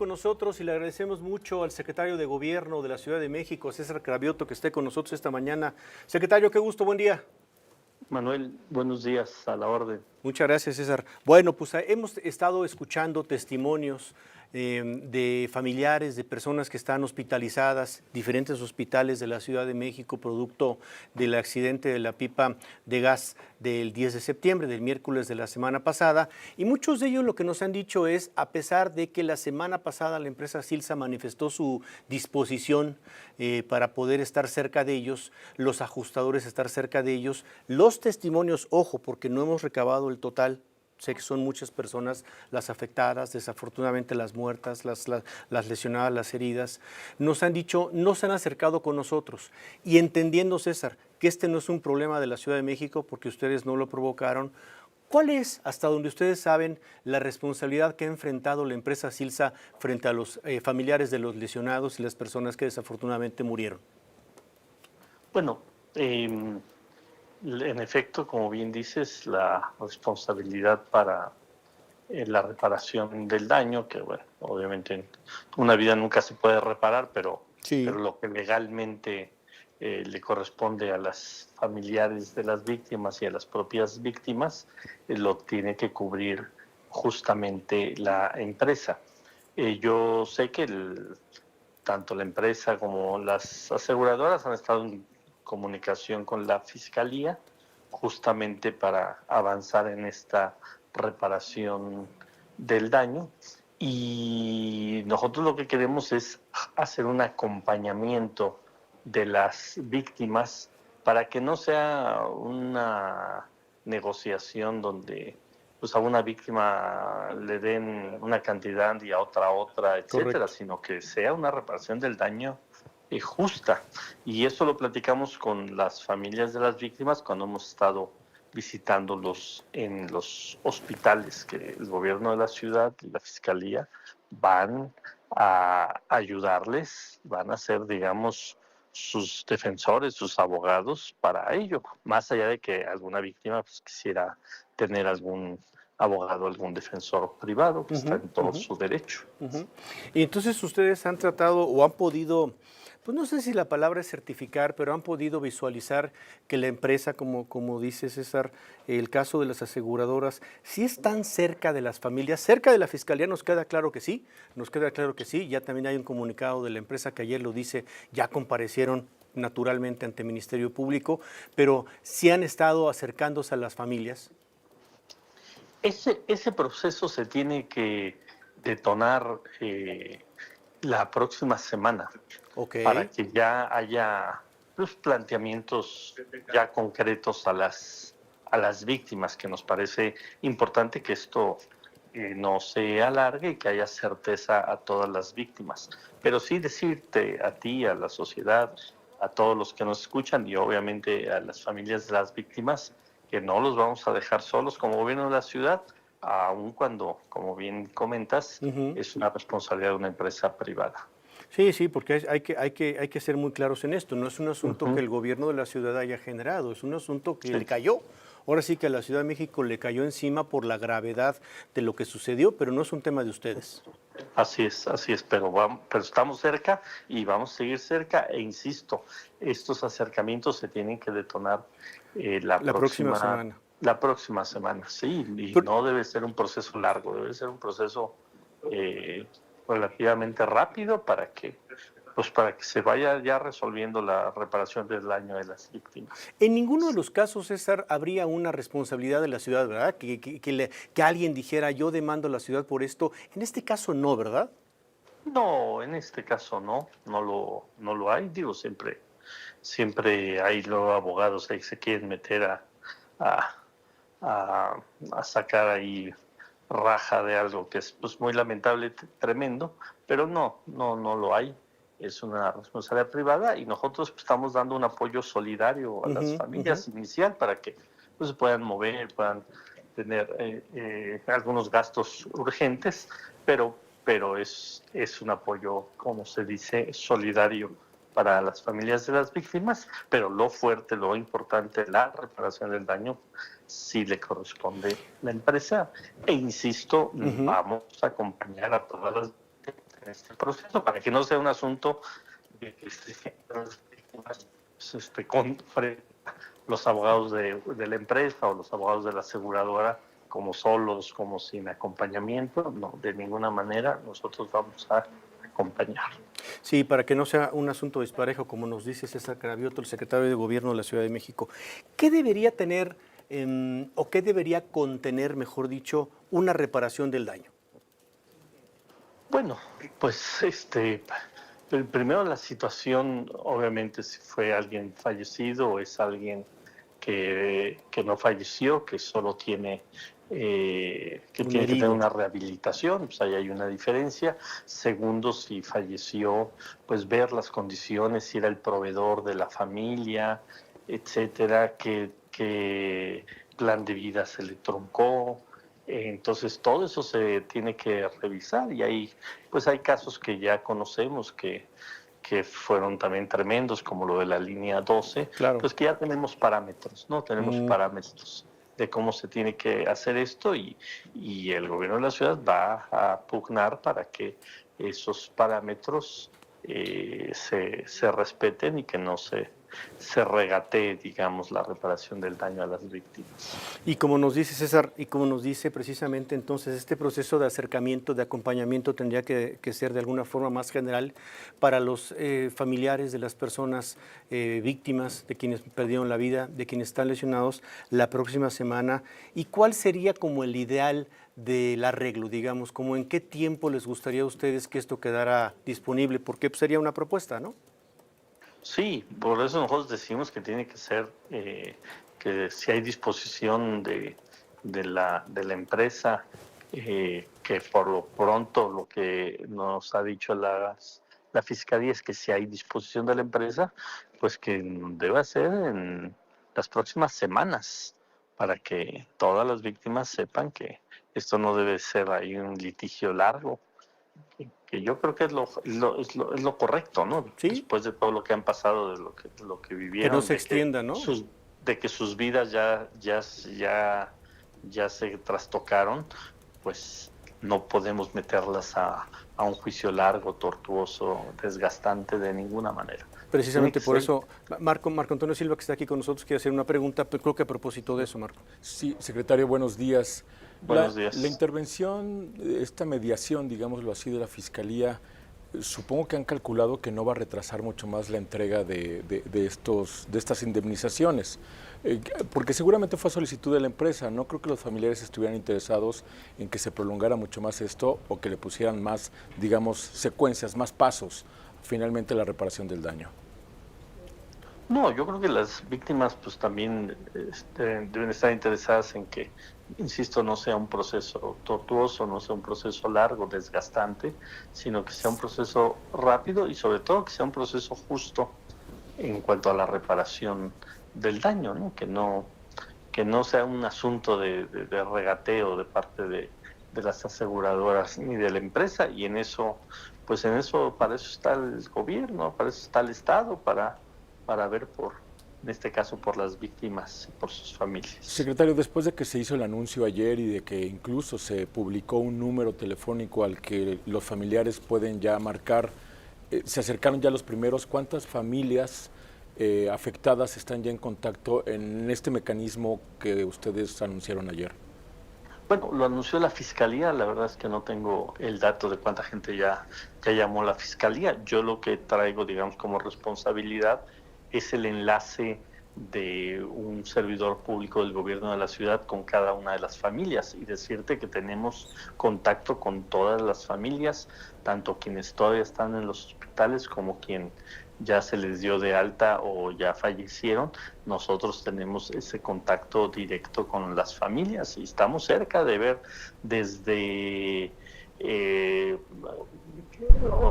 con nosotros y le agradecemos mucho al secretario de Gobierno de la Ciudad de México, César Cravioto, que esté con nosotros esta mañana. Secretario, qué gusto, buen día. Manuel, buenos días, a la orden. Muchas gracias, César. Bueno, pues hemos estado escuchando testimonios de familiares, de personas que están hospitalizadas, diferentes hospitales de la Ciudad de México, producto del accidente de la pipa de gas del 10 de septiembre, del miércoles de la semana pasada. Y muchos de ellos lo que nos han dicho es, a pesar de que la semana pasada la empresa Silsa manifestó su disposición para poder estar cerca de ellos, los ajustadores estar cerca de ellos, los testimonios, ojo, porque no hemos recabado el total. Sé que son muchas personas las afectadas, desafortunadamente las muertas, las lesionadas, las heridas. Nos han dicho, no se han acercado con nosotros. Y entendiendo, César, que este no es un problema de la Ciudad de México porque ustedes no lo provocaron, ¿cuál es, hasta donde ustedes saben, la responsabilidad que ha enfrentado la empresa Silsa frente a los familiares de los lesionados y las personas que desafortunadamente murieron? Bueno, en efecto, como bien dices, la responsabilidad para la reparación del daño, que bueno, obviamente una vida nunca se puede reparar, pero Sí. lo que legalmente le corresponde a las familiares de las víctimas y a las propias víctimas, lo tiene que cubrir justamente la empresa. Yo sé que tanto la empresa como las aseguradoras han estado en comunicación con la Fiscalía justamente para avanzar en esta reparación del daño. Y nosotros lo que queremos es hacer un acompañamiento de las víctimas para que no sea una negociación donde pues a una víctima le den una cantidad y a otra, etcétera, Correcto. sino que sea una reparación del daño justa. Y eso lo platicamos con las familias de las víctimas cuando hemos estado visitándolos en los hospitales que el gobierno de la ciudad y la fiscalía van a ayudarles, van a ser, digamos, sus defensores, sus abogados para ello, más allá de que alguna víctima pues, quisiera tener algún abogado, algún defensor privado, que está en todo su derecho. Y entonces ustedes han tratado o han podido, pues no sé si la palabra es certificar, pero han podido visualizar que la empresa, como dice César, el caso de las aseguradoras, sí están cerca de las familias, cerca de la fiscalía, nos queda claro que sí, ya también hay un comunicado de la empresa que ayer lo dice, ya comparecieron naturalmente ante el Ministerio Público, pero sí han estado acercándose a las familias. Ese proceso se tiene que detonar la próxima semana Ok. para que ya haya los planteamientos ya concretos a las víctimas, que nos parece importante que esto no se alargue y que haya certeza a todas las víctimas. Pero sí decirte a ti, a la sociedad, a todos los que nos escuchan y obviamente a las familias de las víctimas, que no los vamos a dejar solos como gobierno de la ciudad, aun cuando, como bien comentas, es una responsabilidad de una empresa privada. Sí, sí, porque hay que ser muy claros en esto. No es un asunto que el gobierno de la ciudad haya generado, es un asunto que Sí. le cayó. Ahora sí que a la Ciudad de México le cayó encima por la gravedad de lo que sucedió, pero no es un tema de ustedes. Así es, pero estamos cerca y vamos a seguir cerca e insisto, estos acercamientos se tienen que detonar La próxima semana. la próxima semana, sí, y Pero, no debe ser un proceso largo, debe ser un proceso eh, relativamente rápido para que se vaya ya resolviendo la reparación del daño de las víctimas. en ninguno de los casos, César, habría una responsabilidad de la ciudad, ¿verdad? Que alguien dijera, yo demando a la ciudad por esto. En este caso no, ¿verdad? No, en este caso no lo hay. Digo, siempre hay luego abogados ahí que se quieren meter a, a sacar ahí raja de algo que es pues muy lamentable, tremendo, pero no lo hay. Es una responsabilidad privada y nosotros pues, estamos dando un apoyo solidario a las familias inicial para que pues, se puedan mover, puedan tener algunos gastos urgentes, pero es un apoyo, como se dice, solidario para las familias de las víctimas, pero lo fuerte, lo importante, la reparación del daño, sí le corresponde a la empresa. E insisto, vamos a acompañar a todas las este proceso, para que no sea un asunto de que los abogados de la empresa o los abogados de la aseguradora como solos, como sin acompañamiento. No, de ninguna manera nosotros vamos a acompañar. Sí, para que no sea un asunto disparejo, como nos dice César Cravioto, el secretario de Gobierno de la Ciudad de México. ¿Qué debería tener o qué debería contener, mejor dicho, una reparación del daño? Bueno, pues primero la situación, obviamente, si fue alguien fallecido o es alguien que no falleció, que solo tiene que tiene que tener una rehabilitación, pues ahí hay una diferencia. Segundo, si falleció, pues ver las condiciones, si era el proveedor de la familia, etcétera, qué plan de vida se le truncó. Entonces todo eso se tiene que revisar y pues hay casos que ya conocemos que fueron también tremendos, como lo de la línea 12, claro. Pues que ya tenemos parámetros, ¿no? Tenemos parámetros de cómo se tiene que hacer esto y el gobierno de la ciudad va a pugnar para que esos parámetros se respeten y que no se regatee, digamos, la reparación del daño a las víctimas. Y como nos dice César, y como nos dice precisamente entonces, este proceso de acercamiento, de acompañamiento tendría que ser de alguna forma más general para los familiares de las personas víctimas, de quienes perdieron la vida, de quienes están lesionados la próxima semana. ¿Y cuál sería como el ideal del arreglo, digamos, como en qué tiempo les gustaría a ustedes que esto quedara disponible? Porque pues, sería una propuesta, ¿no? Sí, por eso nosotros decimos que tiene que ser, que si hay disposición de la empresa, que por lo pronto lo que nos ha dicho la Fiscalía es que si hay disposición de la empresa, pues que debe ser en las próximas semanas, para que todas las víctimas sepan que esto no debe ser ahí un litigio largo. Que yo creo que es lo correcto, ¿no? ¿Sí? Después de todo lo que han pasado, de lo que vivieron. Que no se extienda, ¿no? De que sus vidas ya se trastocaron, pues no podemos meterlas a un juicio largo, tortuoso, desgastante de ninguna manera. Precisamente por eso, Marco Antonio Silva, que está aquí con nosotros, quiere hacer una pregunta, pero creo que a propósito de eso, Marco. Sí, secretario, buenos días. Buenos días. La intervención, esta mediación, digámoslo así, de la Fiscalía, supongo que han calculado que no va a retrasar mucho más la entrega de estas indemnizaciones, porque seguramente fue a solicitud de la empresa. No creo que los familiares estuvieran interesados en que se prolongara mucho más esto o que le pusieran más, digamos, secuencias, más pasos, finalmente la reparación del daño. No, yo creo que las víctimas pues también deben estar interesadas en que, insisto, no sea un proceso tortuoso, no sea un proceso largo, desgastante, sino que sea un proceso rápido y sobre todo que sea un proceso justo en cuanto a la reparación del daño, ¿no? Que no sea un asunto de regateo de parte de las aseguradoras ni de la empresa, y en eso, para eso está el gobierno, para eso está el Estado, para ver en este caso, por las víctimas y por sus familias. Secretario, después de que se hizo el anuncio ayer y de que incluso se publicó un número telefónico al que los familiares pueden ya marcar, se acercaron ya los primeros. ¿Cuántas familias afectadas están ya en contacto en este mecanismo que ustedes anunciaron ayer? Bueno, lo anunció la Fiscalía, la verdad es que no tengo el dato de cuánta gente ya llamó la Fiscalía. Yo lo que traigo, digamos, como responsabilidad es el enlace de un servidor público del gobierno de la ciudad con cada una de las familias y decirte que tenemos contacto con todas las familias, tanto quienes todavía están en los hospitales como quien ya se les dio de alta o ya fallecieron. Nosotros tenemos ese contacto directo con las familias y estamos cerca de ver desde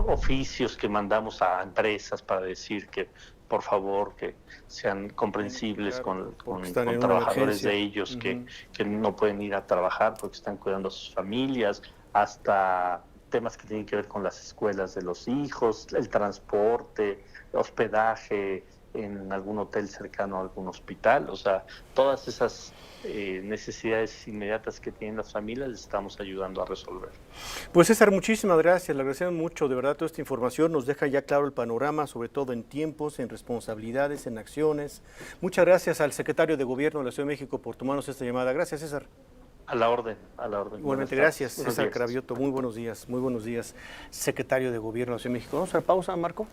oficios que mandamos a empresas para decir que por favor que sean comprensibles con trabajadores de ellos que no pueden ir a trabajar porque están cuidando a sus familias, hasta temas que tienen que ver con las escuelas de los hijos, el transporte, hospedaje, en algún hotel cercano a algún hospital. O sea, todas esas necesidades inmediatas que tienen las familias les estamos ayudando a resolver. Pues César, muchísimas gracias, le agradecemos mucho, de verdad toda esta información nos deja ya claro el panorama, sobre todo en tiempos, en responsabilidades, en acciones. Muchas gracias al secretario de Gobierno de la Ciudad de México por tomarnos esta llamada. Gracias, César. A la orden, a la orden. Igualmente, gracias, César Cravioto. Muy buenos días, secretario de Gobierno de la Ciudad de México. ¿Vamos a la pausa, Marco?